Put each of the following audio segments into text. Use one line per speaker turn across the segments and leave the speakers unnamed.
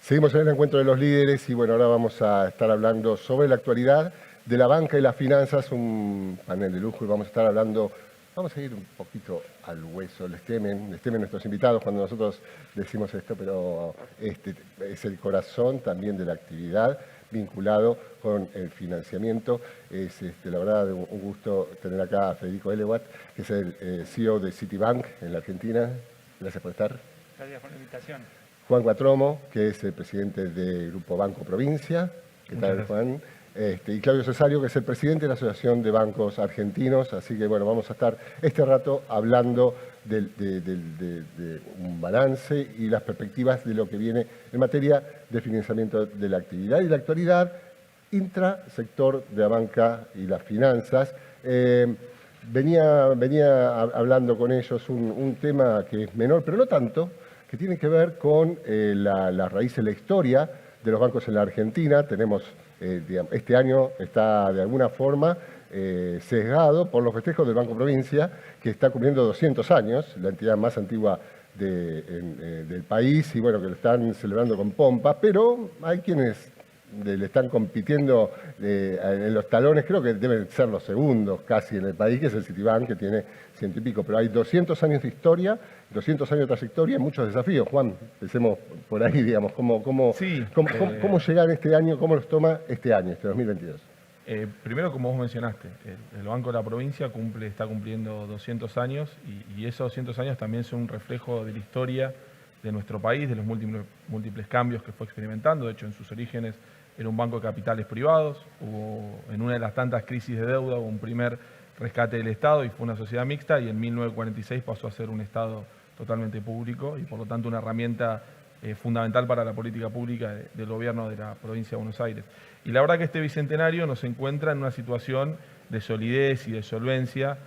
Seguimos en el encuentro de los líderes y bueno, ahora vamos a estar hablando sobre la actualidad de la banca y las finanzas, un panel de lujo y vamos a estar hablando, vamos a ir un poquito al hueso, les temen nuestros invitados cuando nosotros decimos esto, pero este es el corazón también de la actividad vinculado con el financiamiento. Es la verdad un gusto tener acá a Federico Elewat, que es el CEO de Citibank en la Argentina. Gracias por estar.
Gracias por la invitación.
Juan Cuatromo, que es el presidente del Grupo Banco Provincia. ¿Qué tal, Juan? Y Claudio Cesario, que es el presidente de la Asociación de Bancos Argentinos. Así que, bueno, vamos a estar este rato hablando de un balance y las perspectivas de lo que viene en materia de financiamiento de la actividad y la actualidad intrasector de la banca y las finanzas. Venía hablando con ellos un tema que es menor, pero no tanto, que tiene que ver con la raíz de la historia de los bancos en la Argentina. Tenemos, este año está de alguna forma sesgado por los festejos del Banco Provincia, que está cumpliendo 200 años, la entidad más antigua del país, y bueno, que lo están celebrando con pompa, pero hay quienes le están compitiendo en los talones, creo que deben ser los segundos casi en el país, que es el Citibank, que tiene 100 y pico, pero hay 200 años de historia, 200 años de trayectoria y muchos desafíos. Juan, empecemos por ahí, digamos, ¿cómo llegar este año, cómo los toma este año, este 2022?
Primero, como vos mencionaste, el Banco de la Provincia está cumpliendo 200 años y esos 200 años también son un reflejo de la historia de nuestro país, de los múltiples cambios que fue experimentando. De hecho, en sus orígenes era un banco de capitales privados, en una de las tantas crisis de deuda hubo un primer rescate del Estado y fue una sociedad mixta, y en 1946 pasó a ser un Estado totalmente público y por lo tanto una herramienta fundamental para la política pública del gobierno de la provincia de Buenos Aires. Y la verdad que este bicentenario nos encuentra en una situación de solidez y de solvencia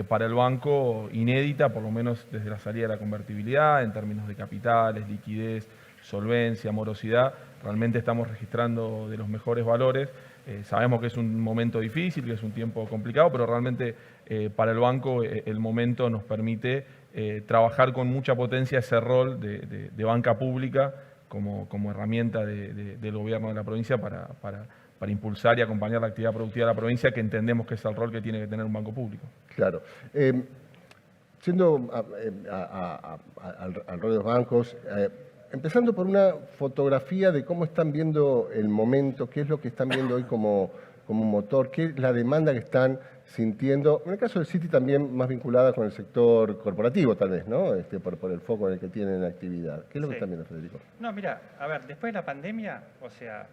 para el banco inédita, por lo menos desde la salida de la convertibilidad, en términos de capitales, liquidez, solvencia, morosidad. Realmente estamos registrando de los mejores valores. Sabemos que es un momento difícil, que es un tiempo complicado, pero realmente para el banco el momento nos permite trabajar con mucha potencia ese rol de banca pública como herramienta del gobierno de la provincia para impulsar y acompañar la actividad productiva de la provincia, que entendemos que es el rol que tiene que tener un banco público.
Claro. Siendo al rol de los bancos, empezando por una fotografía de cómo están viendo el momento, qué es lo que están viendo hoy como motor, qué es la demanda que están sintiendo, en el caso del Citi también más vinculada con el sector corporativo tal vez, ¿no? Por el foco en el que tienen actividad. ¿Qué es lo que están viendo, Federico?
No, mira, a ver, después de la pandemia, o sea,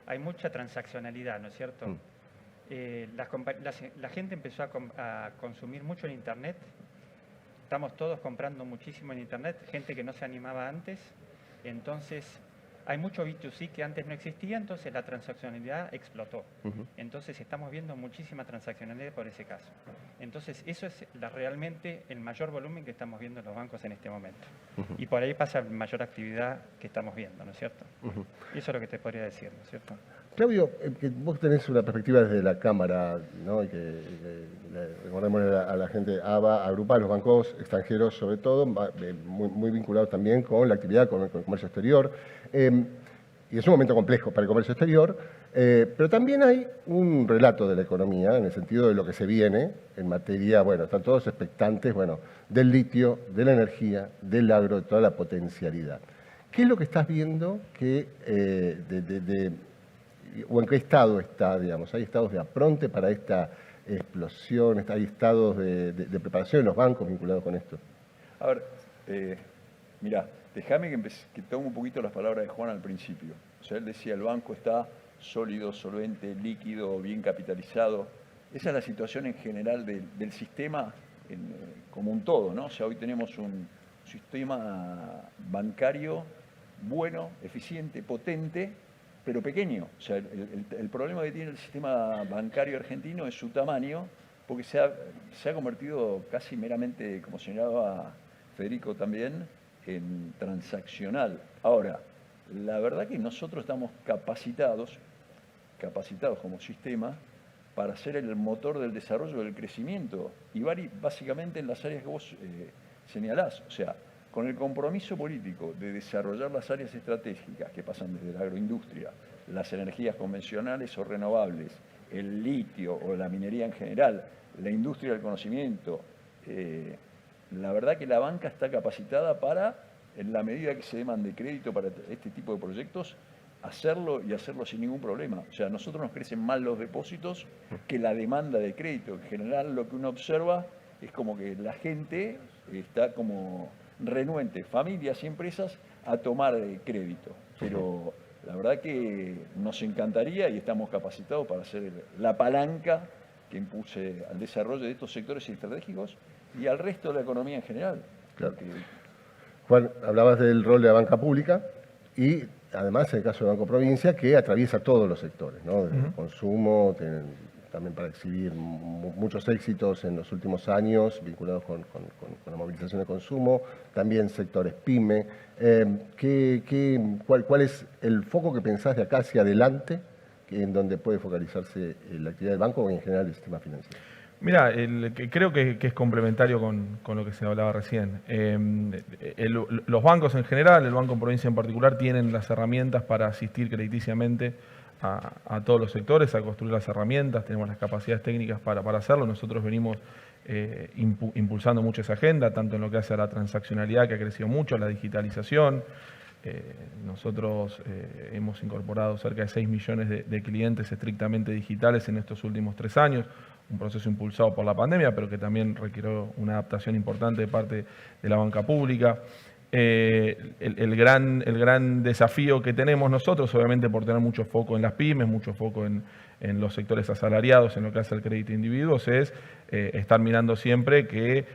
hay mucha transaccionalidad, ¿no es cierto? La gente empezó a consumir mucho en Internet. Estamos todos comprando muchísimo en Internet, gente que no se animaba antes. Entonces, hay mucho B2C que antes no existía, entonces la transaccionalidad explotó. Entonces, estamos viendo muchísima transaccionalidad por ese caso. Entonces, eso es realmente el mayor volumen que estamos viendo en los bancos en este momento. Y por ahí pasa la mayor actividad que estamos viendo, ¿no es cierto? Y eso es lo que te podría decir, ¿no es cierto?
Claudio, que vos tenés una perspectiva desde la Cámara, ¿no? Y que recordemos a la gente, ABA agrupa a los bancos extranjeros, sobre todo, muy vinculados también con la actividad, con el comercio exterior. Y es un momento complejo para el comercio exterior, pero también hay un relato de la economía, en el sentido de lo que se viene en materia, bueno, están todos expectantes, bueno, del litio, de la energía, del agro, de toda la potencialidad. ¿Qué es lo que estás viendo que o en qué estado está, digamos? ¿Hay estados de apronte para esta explosión? ¿Hay estados de preparación en los bancos vinculados con esto?
A ver, mirá, déjame que tome un poquito las palabras de Juan al principio. O sea, él decía, el banco está sólido, solvente, líquido, bien capitalizado. Esa es la situación en general del sistema como un todo, ¿no? O sea, hoy tenemos un sistema bancario bueno, eficiente, potente, pero pequeño. O sea, el problema que tiene el sistema bancario argentino es su tamaño, porque se ha convertido casi meramente, como señalaba Federico también, en transaccional. Ahora, la verdad que nosotros estamos capacitados como sistema para ser el motor del desarrollo del crecimiento y básicamente en las áreas que vos señalás. O sea, con el compromiso político de desarrollar las áreas estratégicas que pasan desde la agroindustria, las energías convencionales o renovables, el litio o la minería en general, la industria del conocimiento, la verdad que la banca está capacitada para, en la medida que se demande crédito para este tipo de proyectos, hacerlo y hacerlo sin ningún problema. O sea, a nosotros nos crecen más los depósitos que la demanda de crédito. En general, lo que uno observa es como que la gente está como renuente, familias y empresas, a tomar crédito. Pero la verdad que nos encantaría y estamos capacitados para hacer la palanca que impulse al desarrollo de estos sectores estratégicos y al resto de la economía en general.
Claro. Juan, hablabas del rol de la banca pública y además en el caso de Banco Provincia, que atraviesa todos los sectores, ¿no? Desde el consumo, también para exhibir muchos éxitos en los últimos años vinculados con la movilización de consumo, también sectores PYME. ¿Cuál es el foco que pensás de acá hacia adelante en donde puede focalizarse la actividad del banco o en general el sistema financiero?
Mira, creo que es complementario con lo que se hablaba recién. Los bancos en general, el Banco Provincia en particular, tienen las herramientas para asistir crediticiamente a todos los sectores, a construir las herramientas, tenemos las capacidades técnicas para hacerlo. Nosotros venimos impulsando mucho esa agenda, tanto en lo que hace a la transaccionalidad, que ha crecido mucho, a la digitalización. Nosotros hemos incorporado cerca de 6 millones de clientes estrictamente digitales en estos últimos 3 años, un proceso impulsado por la pandemia, pero que también requirió una adaptación importante de parte de la banca pública. El gran desafío que tenemos nosotros, obviamente por tener mucho foco en las pymes, mucho foco en los sectores asalariados, en lo que hace el crédito de individuos, es estar mirando siempre que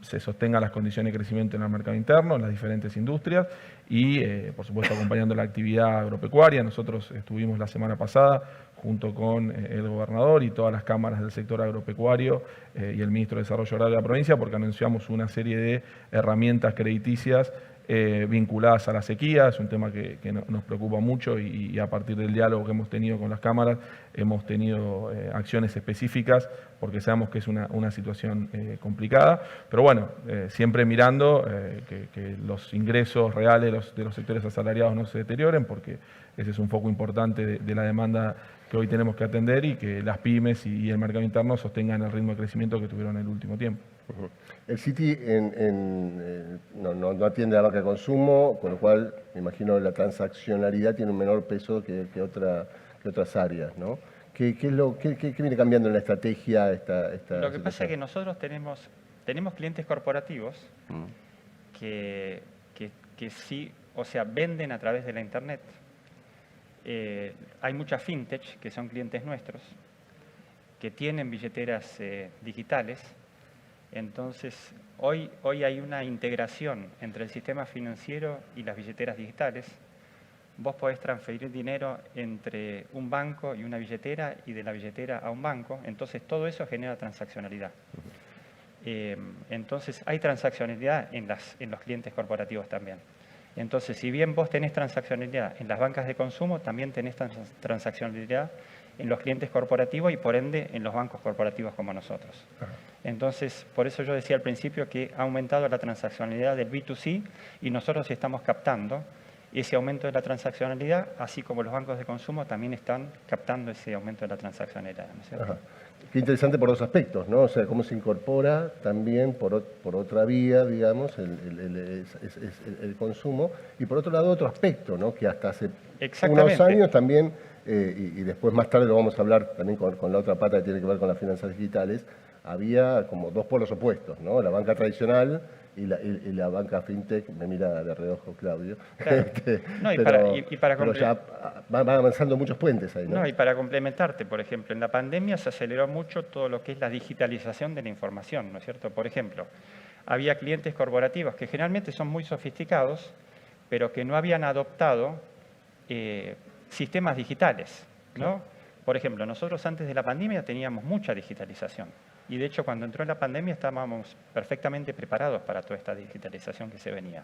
se sostengan las condiciones de crecimiento en el mercado interno, en las diferentes industrias y, por supuesto, acompañando la actividad agropecuaria. Nosotros estuvimos la semana pasada junto con el gobernador y todas las cámaras del sector agropecuario y el ministro de Desarrollo Agrario de la provincia, porque anunciamos una serie de herramientas crediticias vinculadas a la sequía. Es un tema que nos preocupa mucho y a partir del diálogo que hemos tenido con las cámaras hemos tenido acciones específicas porque sabemos que es una situación complicada, pero bueno, siempre mirando que los ingresos reales de los sectores asalariados no se deterioren, porque ese es un foco importante de la demanda que hoy tenemos que atender y que las pymes y el mercado interno sostengan el ritmo de crecimiento que tuvieron en el último tiempo.
El Citi no atiende a la banca de consumo, con lo cual me imagino la transaccionalidad tiene un menor peso que otras áreas, ¿no? ¿Qué viene cambiando en la estrategia
Lo que pasa es que nosotros tenemos clientes corporativos que sí, o sea, venden a través de la Internet. Hay muchas fintech que son clientes nuestros, que tienen billeteras digitales. Entonces, hoy hay una integración entre el sistema financiero y las billeteras digitales. Vos podés transferir dinero entre un banco y una billetera y de la billetera a un banco. Entonces, todo eso genera transaccionalidad. Entonces, hay transaccionalidad en los clientes corporativos también. Entonces, si bien vos tenés transaccionalidad en las bancas de consumo, también tenés transaccionalidad en los clientes corporativos y por ende en los bancos corporativos como nosotros. Entonces, por eso yo decía al principio que ha aumentado la transaccionalidad del B2C y nosotros estamos captando ese aumento de la transaccionalidad, así como los bancos de consumo también están captando ese aumento de la transaccionalidad, ¿no es cierto?
Ajá. Qué interesante por dos aspectos, ¿no? O sea, cómo se incorpora también por otra vía, digamos, el consumo, y por otro lado otro aspecto, ¿no? Que hasta hace unos años también, y después más tarde lo vamos a hablar también con la otra pata que tiene que ver con las finanzas digitales, había como dos polos opuestos, ¿no? La banca tradicional y la banca fintech. Me mira de reojo Claudio.
Claro.
Pero ya van avanzando muchos puentes ahí, ¿no?
No, y para complementarte, por ejemplo, en la pandemia se aceleró mucho todo lo que es la digitalización de la información, ¿no es cierto? Por ejemplo, había clientes corporativos que generalmente son muy sofisticados, pero que no habían adoptado sistemas digitales, ¿no? Claro. Por ejemplo, nosotros antes de la pandemia teníamos mucha digitalización. Y de hecho, cuando entró la pandemia estábamos perfectamente preparados para toda esta digitalización que se venía.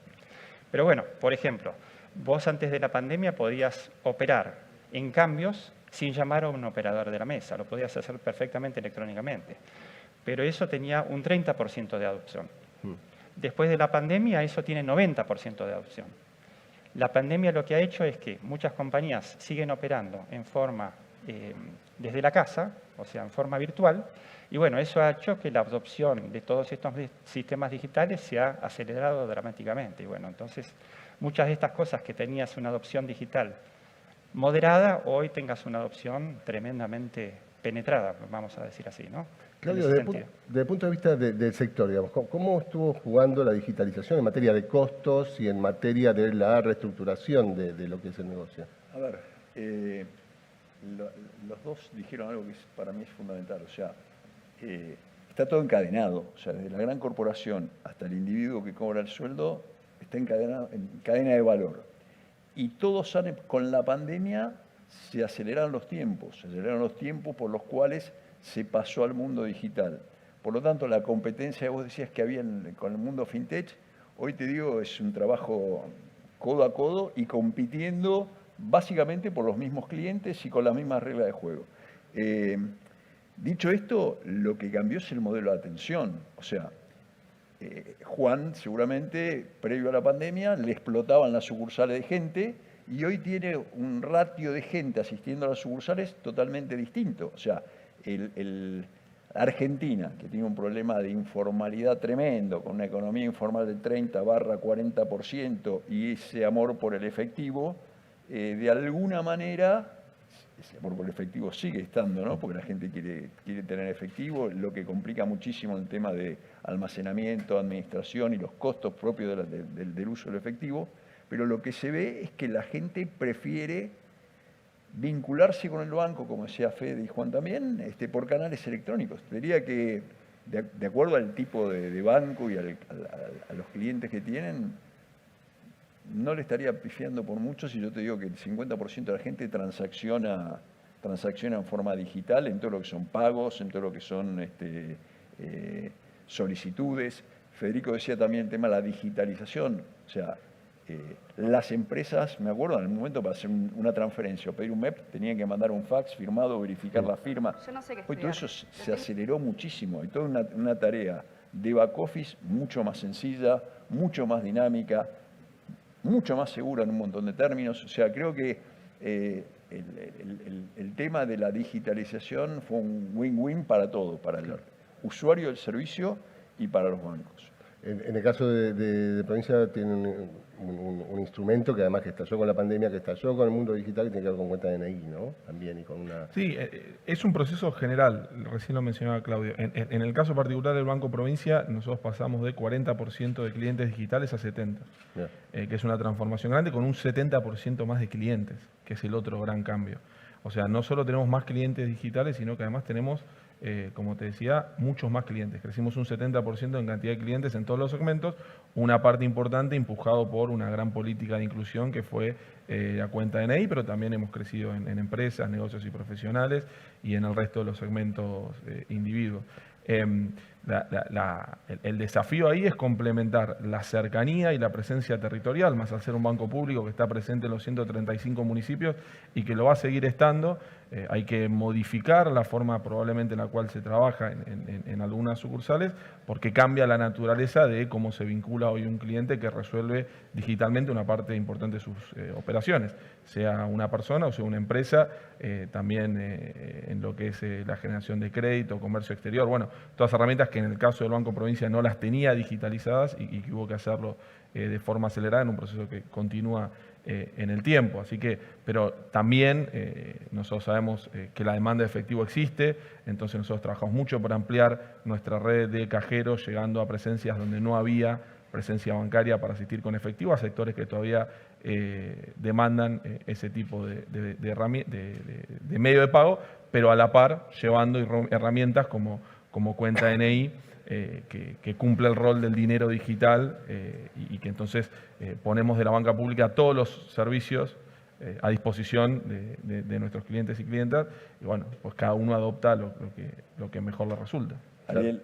Pero bueno, por ejemplo, vos antes de la pandemia podías operar en cambios sin llamar a un operador de la mesa. Lo podías hacer perfectamente electrónicamente. Pero eso tenía un 30% de adopción. Después de la pandemia eso tiene 90% de adopción. La pandemia lo que ha hecho es que muchas compañías siguen operando en forma desde la casa, o sea, en forma virtual, y bueno, eso ha hecho que la adopción de todos estos sistemas digitales se ha acelerado dramáticamente. Y bueno, entonces muchas de estas cosas que tenías una adopción digital moderada, hoy tengas una adopción tremendamente penetrada, vamos a decir así, ¿no?
Claudio, desde el punto de vista del sector, digamos, ¿cómo estuvo jugando la digitalización en materia de costos y en materia de la reestructuración de lo que es el negocio?
A ver, los dos dijeron algo que para mí es fundamental, o sea, está todo encadenado, o sea, desde la gran corporación hasta el individuo que cobra el sueldo, está encadenado en cadena de valor. Y todos con la pandemia se aceleraron los tiempos por los cuales se pasó al mundo digital. Por lo tanto, la competencia que vos decías que había con el mundo fintech, hoy te digo, es un trabajo codo a codo y compitiendo básicamente por los mismos clientes y con las mismas reglas de juego. Dicho esto, lo que cambió es el modelo de atención. O sea, Juan seguramente, previo a la pandemia, le explotaban las sucursales de gente y hoy tiene un ratio de gente asistiendo a las sucursales totalmente distinto. O sea, Argentina, que tiene un problema de informalidad tremendo, con una economía informal del 30-40% y ese amor por el efectivo, de alguna manera, ese amor por el efectivo sigue estando, ¿no? Porque la gente quiere tener efectivo, lo que complica muchísimo el tema de almacenamiento, administración y los costos propios del uso del efectivo, pero lo que se ve es que la gente prefiere vincularse con el banco, como decía Fede y Juan también, por canales electrónicos. Diría que, de acuerdo al tipo de banco y a los clientes que tienen, no le estaría pifiando por mucho si yo te digo que el 50% de la gente transacciona en forma digital en todo lo que son pagos, en todo lo que son solicitudes. Federico decía también el tema de la digitalización. O sea, las empresas, me acuerdo, en el momento para hacer una transferencia o pedir un MEP, tenían que mandar un fax firmado, verificar la firma.
Yo no sé qué
Hoy todo eso se aceleró muchísimo. Hay toda una tarea de back office mucho más sencilla, mucho más dinámica, mucho más segura en un montón de términos. O sea, creo que el tema de la digitalización fue un win-win para todo, para el usuario del servicio y para los bancos.
En el caso de provincia tienen un instrumento que además que estalló con la pandemia, que estalló con el mundo digital, que tiene que ver con cuenta de DNI, ¿no? También y con una...
Sí, es un proceso general, recién lo mencionaba Claudio. En el caso particular del Banco Provincia, nosotros pasamos de 40% de clientes digitales a 70%, que es una transformación grande con un 70% más de clientes, que es el otro gran cambio. O sea, no solo tenemos más clientes digitales, sino que además tenemos, como te decía, muchos más clientes. Crecimos un 70% en cantidad de clientes en todos los segmentos, una parte importante empujado por una gran política de inclusión que fue la cuenta DNI, pero también hemos crecido en empresas, negocios y profesionales y en el resto de los segmentos individuos. El desafío ahí es complementar la cercanía y la presencia territorial, más al ser un banco público que está presente en los 135 municipios y que lo va a seguir estando. Hay que modificar la forma probablemente en la cual se trabaja en algunas sucursales, porque cambia la naturaleza de cómo se vincula hoy un cliente que resuelve digitalmente una parte importante de sus operaciones, sea una persona o sea una empresa, también en lo que es la generación de crédito, comercio exterior, bueno, todas herramientas que en el caso del Banco Provincia no las tenía digitalizadas y que hubo que hacerlo de forma acelerada en un proceso que continúa en el tiempo. Así que, pero también nosotros sabemos que la demanda de efectivo existe, entonces nosotros trabajamos mucho para ampliar nuestra red de cajeros, llegando a presencias donde no había presencia bancaria para asistir con efectivo, a sectores que todavía demandan ese tipo de medio de pago, pero a la par llevando herramientas como cuenta DNI, que cumple el rol del dinero digital y que entonces ponemos de la banca pública todos los servicios a disposición de nuestros clientes y clientas, y bueno, pues cada uno adopta lo que mejor le resulta.
Ariel,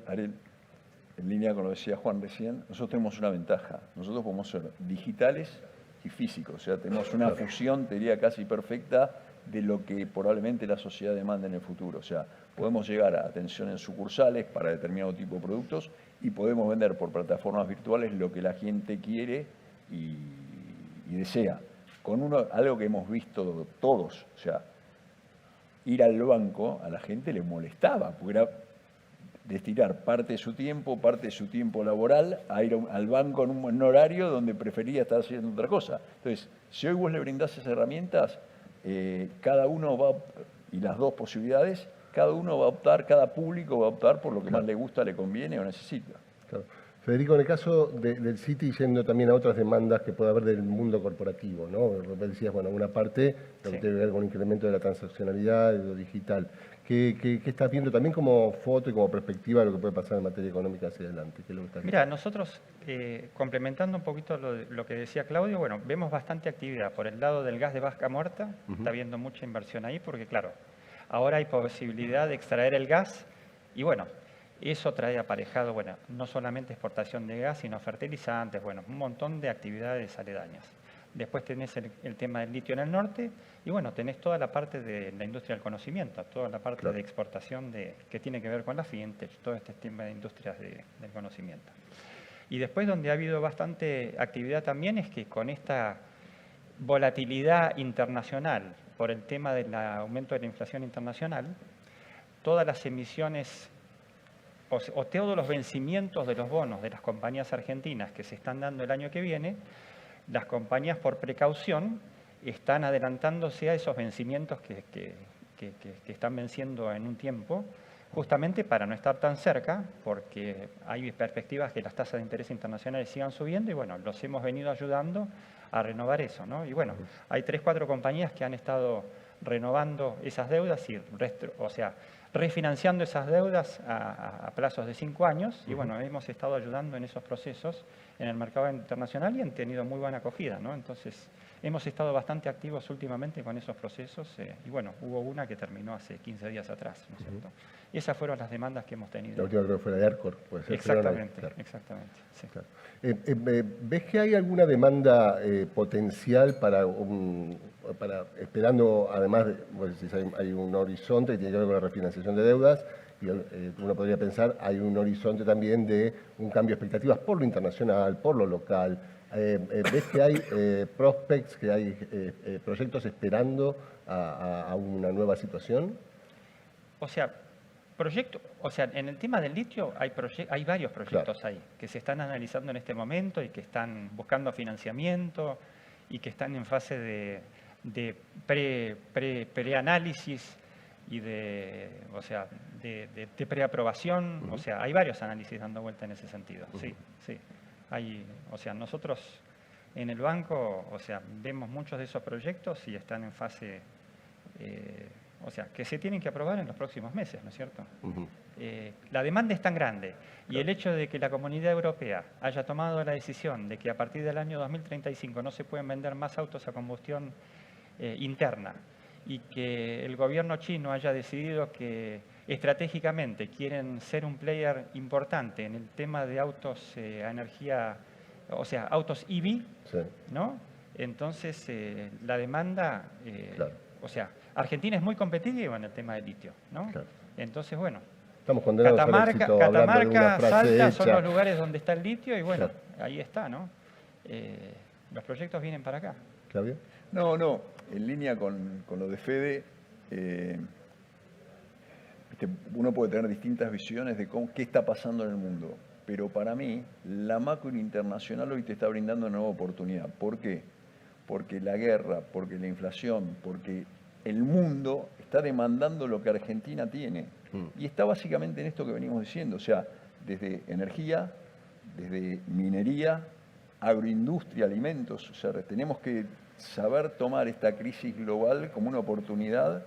en línea con lo que decía Juan recién, nosotros tenemos una ventaja. Nosotros podemos ser digitales y físicos. O sea, tenemos una fusión, te diría, casi perfecta de lo que probablemente la sociedad demanda en el futuro. O sea, podemos llegar a atención en sucursales para determinado tipo de productos y podemos vender por plataformas virtuales lo que la gente quiere y desea. Con algo que hemos visto todos, o sea, ir al banco a la gente le molestaba, porque era destinar parte de su tiempo laboral a ir al banco en un horario donde prefería estar haciendo otra cosa. Entonces, si hoy vos le brindás esas herramientas, cada uno va, y las dos posibilidades, cada uno va a optar, cada público va a optar por lo que más le gusta, le conviene o necesita.
Claro. Federico, en el caso del Citi, yendo también a otras demandas que puede haber del mundo corporativo, ¿no? Vos decías, bueno, una parte lo que tiene que ver con el incremento de la transaccionalidad, de lo digital. ¿Qué estás viendo también como foto y como perspectiva de lo que puede pasar en materia económica hacia adelante? ¿Qué es lo que estás viendo?
Mira, nosotros, complementando un poquito lo que decía Claudio, bueno, vemos bastante actividad por el lado del gas de Vaca Muerta, está habiendo mucha inversión ahí porque, claro, ahora hay posibilidad de extraer el gas y, bueno, eso trae aparejado, bueno, no solamente exportación de gas, sino fertilizantes, bueno, un montón de actividades aledañas. Después tenés el tema del litio en el norte y, bueno, tenés toda la parte de la industria del conocimiento, toda la parte de exportación que tiene que ver con la fintech, todo este tema de industrias del conocimiento. Y después donde ha habido bastante actividad también es que con esta volatilidad internacional por el tema del aumento de la inflación internacional, todas las emisiones o todos los vencimientos de los bonos de las compañías argentinas que se están dando el año que viene, las compañías por precaución están adelantándose a esos vencimientos que están venciendo en un tiempo, justamente para no estar tan cerca, porque hay perspectivas que las tasas de interés internacionales sigan subiendo y, bueno, los hemos venido ayudando a renovar eso, ¿no? Y, bueno, hay 3 o 4 compañías que han estado renovando esas deudas y refinanciando esas deudas a plazos de 5 años y, bueno, hemos estado ayudando en esos procesos en el mercado internacional y han tenido muy buena acogida, ¿no? Entonces, hemos estado bastante activos últimamente con esos procesos y, bueno, hubo una que terminó hace 15 días atrás, ¿no es cierto? Y esas fueron las demandas que hemos tenido.
La última creo que fue la de Arcor, puede ser.
Exactamente,
Claro.
exactamente. Sí.
Claro. ¿Ves que hay alguna demanda potencial para esperando, además, hay un horizonte que tiene que ver con la refinanciación de deudas, y uno podría pensar, hay un horizonte también de un cambio de expectativas por lo internacional, por lo local? ¿Ves que hay prospects, que hay proyectos esperando a una nueva situación?
O sea, en el tema del litio hay varios proyectos ahí que se están analizando en este momento y que están buscando financiamiento y que están en fase de preanálisis y de preaprobación. O sea, hay varios análisis dando vuelta en ese sentido. Sí, sí. Nosotros en el banco, vemos muchos de esos proyectos y están en fase que se tienen que aprobar en los próximos meses, ¿no es cierto? La demanda es tan grande y el hecho de que la Comunidad Europea haya tomado la decisión de que a partir del año 2035 no se pueden vender más autos a combustión interna y que el gobierno chino haya decidido que estratégicamente quieren ser un player importante en el tema de autos a energía, autos EV, sí, ¿no? Entonces, la demanda... Argentina es muy competitiva en el tema del litio, ¿no? Claro. Entonces, bueno,
estamos condenados al éxito,
Catamarca, Salta son los lugares donde está el litio y, bueno, claro, ahí está, ¿no? Los proyectos vienen para acá.
¿Claudio?
No, en línea con lo de Fede, uno puede tener distintas visiones de qué está pasando en el mundo, pero para mí la macro internacional hoy te está brindando una nueva oportunidad. ¿Por qué? Porque la guerra, porque la inflación, porque el mundo está demandando lo que Argentina tiene. Y está básicamente en esto que venimos diciendo, o sea, desde energía, desde minería, agroindustria, alimentos. O sea, tenemos que saber tomar esta crisis global como una oportunidad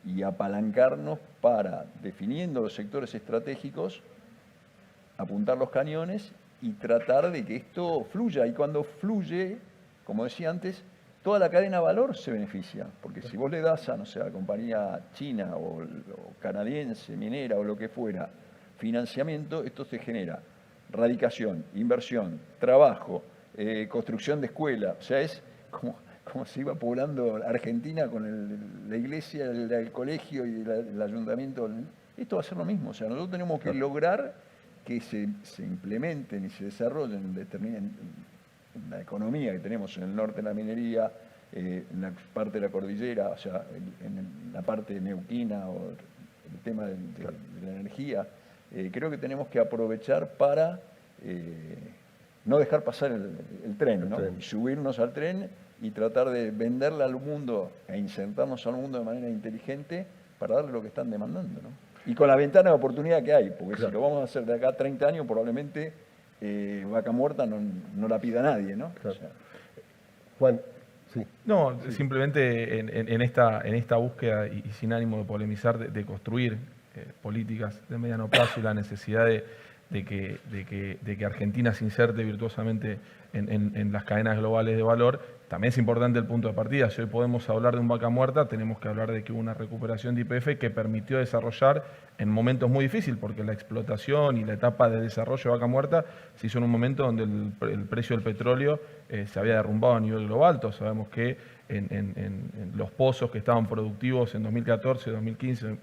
y apalancarnos para, definiendo los sectores estratégicos, apuntar los cañones y tratar de que esto fluya. Y cuando fluye, como decía antes, toda la cadena de valor se beneficia, porque si vos le das a, no sé, a la compañía china o canadiense, minera o lo que fuera, financiamiento, esto te genera radicación, inversión, trabajo, construcción de escuela, o sea, es como se iba poblando Argentina con la iglesia, el colegio y el ayuntamiento. Esto va a ser lo mismo. O sea, nosotros tenemos que lograr que se implementen y se desarrollen, determinen la economía que tenemos en el norte de la minería, en la parte de la cordillera, o sea, en la parte neuquina o el tema de la energía. Creo que tenemos que aprovechar para no dejar pasar el tren, ¿no? Y subirnos al tren y tratar de venderle al mundo e insertarnos al mundo de manera inteligente para darle lo que están demandando, ¿no? Y con la ventana de oportunidad que hay, porque si lo vamos a hacer de acá a 30 años, probablemente Vaca Muerta no la pida nadie, ¿no?
Claro.
O sea,
Juan, sí.
No, simplemente en esta búsqueda y sin ánimo de polemizar, de construir políticas de mediano plazo y la necesidad de que Argentina se inserte virtuosamente en las cadenas globales de valor, también es importante el punto de partida. Si hoy podemos hablar de un Vaca Muerta, tenemos que hablar de que hubo una recuperación de YPF que permitió desarrollar en momentos muy difíciles, porque la explotación y la etapa de desarrollo de Vaca Muerta se hizo en un momento donde el precio del petróleo se había derrumbado a nivel global. Todos sabemos que en los pozos que estaban productivos en 2014, 2015,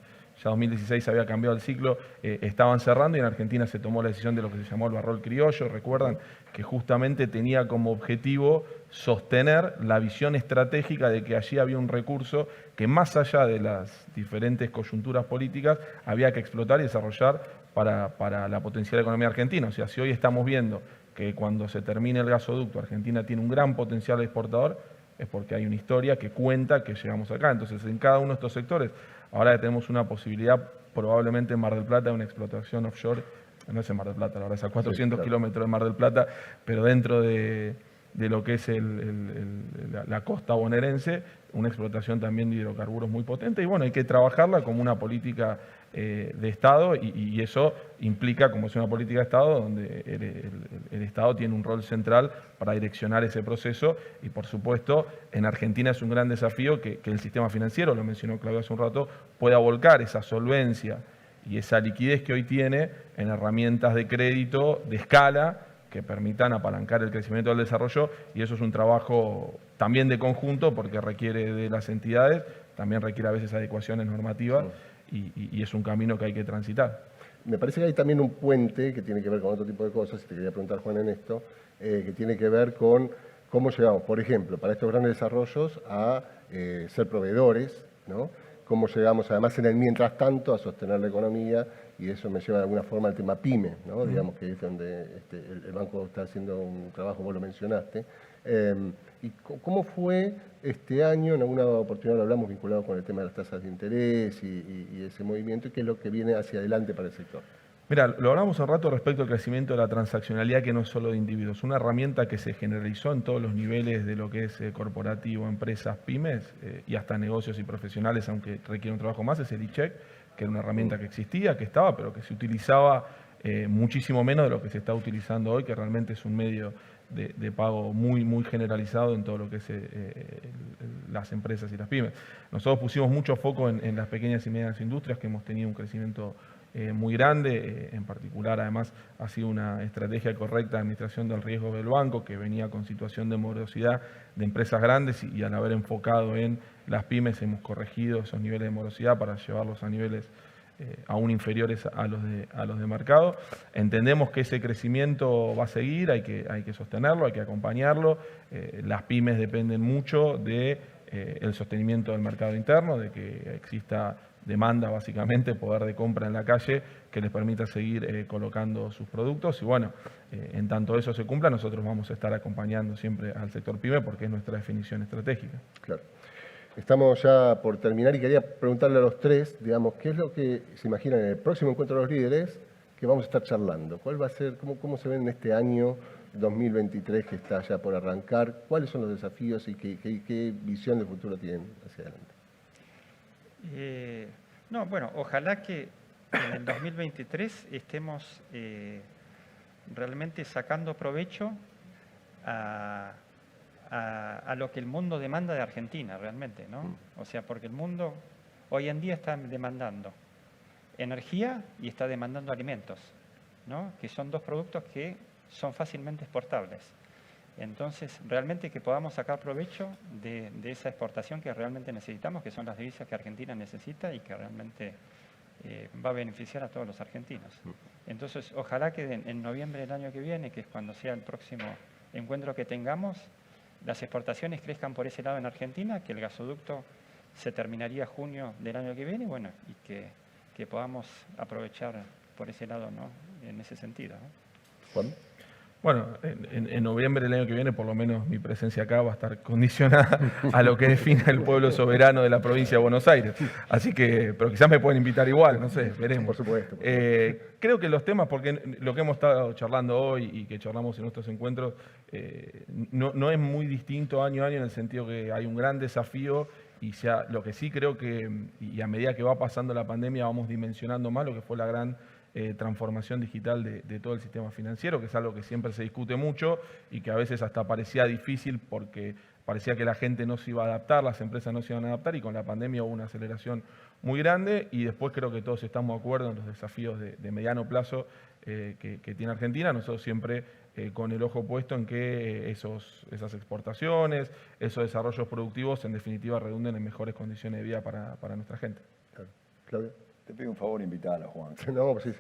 ya 2016 había cambiado el ciclo, estaban cerrando y en Argentina se tomó la decisión de lo que se llamó el Barrol Criollo. Recuerdan que justamente tenía como objetivo sostener la visión estratégica de que allí había un recurso que más allá de las diferentes coyunturas políticas había que explotar y desarrollar para la potencial economía argentina. O sea, si hoy estamos viendo que cuando se termine el gasoducto Argentina tiene un gran potencial exportador, es porque hay una historia que cuenta que llegamos acá. Entonces, en cada uno de estos sectores, ahora que tenemos una posibilidad, probablemente en Mar del Plata, de una explotación offshore, no es en Mar del Plata, la verdad es a 400 kilómetros de Mar del Plata, pero dentro de lo que es la costa bonaerense, una explotación también de hidrocarburos muy potente. Y bueno, hay que trabajarla como una política de Estado y eso implica, como es una política de Estado, donde el Estado tiene un rol central para direccionar ese proceso y, por supuesto, en Argentina es un gran desafío que el sistema financiero, lo mencionó Claudio hace un rato, pueda volcar esa solvencia y esa liquidez que hoy tiene en herramientas de crédito de escala que permitan apalancar el crecimiento del desarrollo, y eso es un trabajo también de conjunto porque requiere de las entidades, también requiere a veces adecuaciones normativas y es un camino que hay que transitar.
Me parece que hay también un puente que tiene que ver con otro tipo de cosas, y te quería preguntar, Juan, en esto, que tiene que ver con cómo llegamos, por ejemplo, para estos grandes desarrollos a ser proveedores, ¿no? Cómo llegamos, además, en el mientras tanto, a sostener la economía, y eso me lleva de alguna forma al tema PYME, ¿no? Digamos que es donde el banco está haciendo un trabajo, vos lo mencionaste. ¿Y cómo fue este año? En alguna oportunidad lo hablamos vinculado con el tema de las tasas de interés y ese movimiento, y qué es lo que viene hacia adelante para el sector.
Mira, lo hablamos un rato respecto al crecimiento de la transaccionalidad, que no es solo de individuos, una herramienta que se generalizó en todos los niveles de lo que es corporativo, empresas, pymes y hasta negocios y profesionales, aunque requiere un trabajo más, es el e-check, que era una herramienta que existía, que estaba, pero que se utilizaba muchísimo menos de lo que se está utilizando hoy, que realmente es un medio de pago muy generalizado en todo lo que es las empresas y las pymes. Nosotros pusimos mucho foco en las pequeñas y medianas industrias, que hemos tenido un crecimiento muy grande, en particular además ha sido una estrategia correcta de administración del riesgo del banco, que venía con situación de morosidad de empresas grandes y al haber enfocado en las pymes hemos corregido esos niveles de morosidad para llevarlos a niveles aún inferiores a los de mercado. Entendemos que ese crecimiento va a seguir, hay que sostenerlo, hay que acompañarlo. Las pymes dependen mucho del sostenimiento del mercado interno, de que exista demanda, básicamente, poder de compra en la calle que les permita seguir colocando sus productos. Y bueno, en tanto eso se cumpla, nosotros vamos a estar acompañando siempre al sector pyme porque es nuestra definición estratégica.
Claro. Estamos ya por terminar y quería preguntarle a los tres, digamos, ¿qué es lo que se imaginan en el próximo encuentro de los líderes que vamos a estar charlando? ¿Cuál va a ser, cómo se ven en este año 2023 que está ya por arrancar? ¿Cuáles son los desafíos y qué visión de futuro tienen hacia adelante?
No, bueno, ojalá que en el 2023 estemos realmente sacando provecho a lo que el mundo demanda de Argentina, realmente, ¿no? O sea, porque el mundo hoy en día está demandando energía y está demandando alimentos, ¿no? Que son dos productos que son fácilmente exportables. Entonces, realmente que podamos sacar provecho de esa exportación que realmente necesitamos, que son las divisas que Argentina necesita y que realmente va a beneficiar a todos los argentinos. Entonces, ojalá que en noviembre del año que viene, que es cuando sea el próximo encuentro que tengamos, las exportaciones crezcan por ese lado en Argentina, que el gasoducto se terminaría junio del año que viene, bueno, y que podamos aprovechar por ese lado, ¿no? En ese sentido, ¿no?
Juan.
Bueno, en noviembre del año que viene, por lo menos mi presencia acá va a estar condicionada a lo que defina el pueblo soberano de la provincia de Buenos Aires. Así que, pero quizás me pueden invitar igual, no sé, veremos.
Por supuesto.
Creo que los temas, porque lo que hemos estado charlando hoy y que charlamos en nuestros encuentros, no es muy distinto año a año en el sentido que hay un gran desafío y lo que sí creo que, y a medida que va pasando la pandemia, vamos dimensionando más lo que fue la gran transformación digital de todo el sistema financiero, que es algo que siempre se discute mucho y que a veces hasta parecía difícil porque parecía que la gente no se iba a adaptar, las empresas no se iban a adaptar y con la pandemia hubo una aceleración muy grande y después creo que todos estamos de acuerdo en los desafíos de mediano plazo que tiene Argentina, nosotros siempre con el ojo puesto en que esas exportaciones, esos desarrollos productivos en definitiva redunden en mejores condiciones de vida para nuestra gente.
Claro. Claudio.
Te pido un favor, invitar a Juan.
No, pues sí.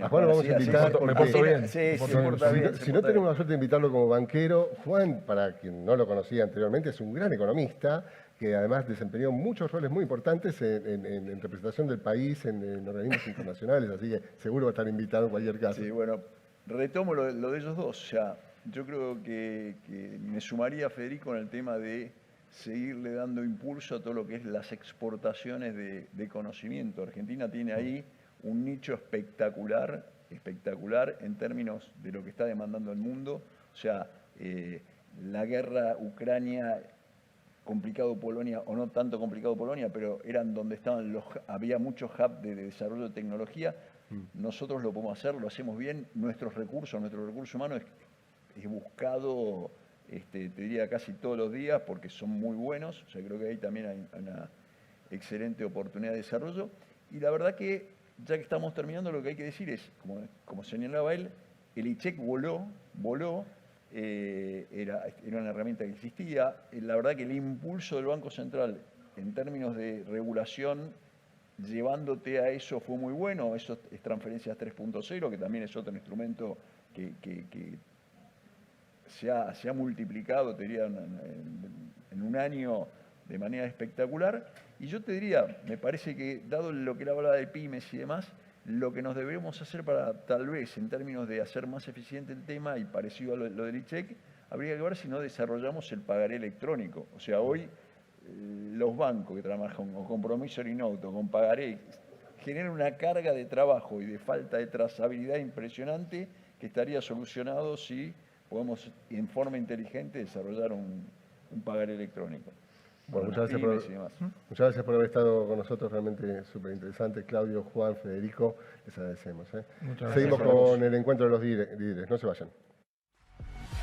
A
Juan lo vamos a invitar.
Me porto bien.
Sí, se porta bien.
Si no tenemos la suerte de invitarlo como banquero, Juan, para quien no lo conocía anteriormente, es un gran economista que además desempeñó muchos roles muy importantes en representación del país, en organismos internacionales, así que seguro va a estar invitado en cualquier caso.
Sí, bueno, retomo lo de ellos dos. O sea, yo creo que me sumaría a Federico en el tema de seguirle dando impulso a todo lo que es las exportaciones de conocimiento. Argentina tiene ahí un nicho espectacular en términos de lo que está demandando el mundo. O sea, la guerra Ucrania, complicado Polonia, o no tanto complicado Polonia, pero eran donde había muchos hubs de desarrollo de tecnología. Nosotros lo podemos hacer, lo hacemos bien. Nuestro recurso humano es buscado, te diría casi todos los días, porque son muy buenos. O sea, creo que ahí también hay una excelente oportunidad de desarrollo. Y la verdad que, ya que estamos terminando, lo que hay que decir es, como señalaba él, el ICHEC voló, era una herramienta que existía. La verdad que el impulso del Banco Central en términos de regulación, llevándote a eso, fue muy bueno. Eso es Transferencias 3.0, que también es otro instrumento que se ha multiplicado, te diría, en un año de manera espectacular. Y yo te diría, me parece que, dado lo que él hablaba de pymes y demás, lo que nos debemos hacer para, tal vez, en términos de hacer más eficiente el tema, y parecido a lo del ICHEC, habría que ver si no desarrollamos el pagaré electrónico. O sea, hoy los bancos que trabajan o con promissory note o con pagaré generan una carga de trabajo y de falta de trazabilidad impresionante que estaría solucionado si podemos, en forma inteligente, desarrollar un pagaré electrónico.
Bueno, muchas gracias por haber estado con nosotros, realmente súper interesante. Claudio, Juan, Federico, les agradecemos.
Muchas gracias.
Seguimos con el encuentro de los líderes, no se vayan.